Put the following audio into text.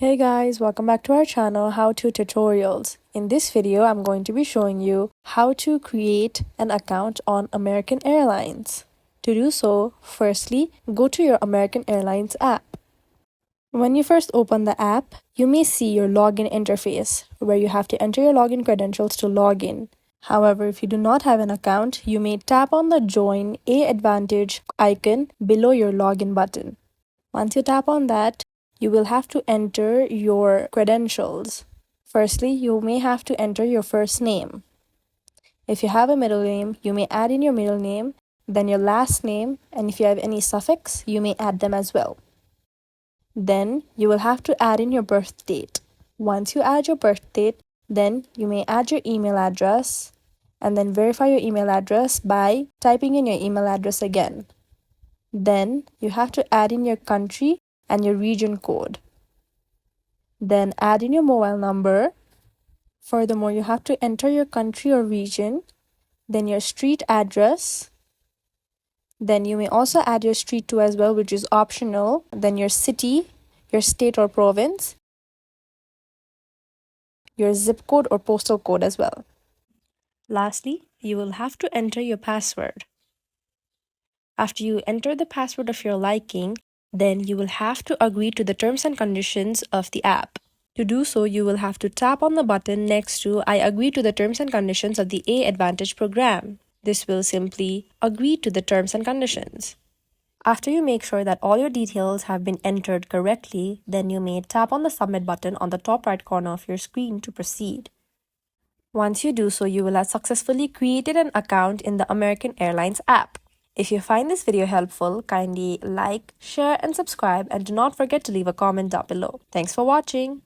Hey guys, welcome back to our channel How To Tutorials. In this video, I'm going to be showing you how to create an account on American Airlines. To do so, firstly, go to your American Airlines app. When you first open the app, you may see your login interface where you have to enter your login credentials to log in. However, if you do not have an account, you may tap on the Join Advantage icon below your login button. Once you tap on that, you will have to enter your credentials. Firstly, you may have to enter your first name. If you have a middle name, you may add in your middle name, then your last name, and if you have any suffix, you may add them as well. Then you will have to add in your birth date. Once you add your birth date, then you may add your email address and then verify your email address by typing in your email address again. Then you have to add in your country and your region code. Then add in your mobile number. Furthermore, you have to enter your country or region, then your street address. Then you may also add your street too as well, which is optional. Then your city, your state or province, your zip code or postal code as well. Lastly, you will have to enter your password. After you enter the password of your liking, then you will have to agree to the terms and conditions of the app. To do so, you will have to tap on the button next to I agree to the terms and conditions of the Advantage program. This will simply agree to the terms and conditions. After you make sure that all your details have been entered correctly, then you may tap on the submit button on the top right corner of your screen to proceed. Once you do so, you will have successfully created an account in the American Airlines app. If you find this video helpful, kindly like, share and subscribe, and do not forget to leave a comment down below. Thanks for watching.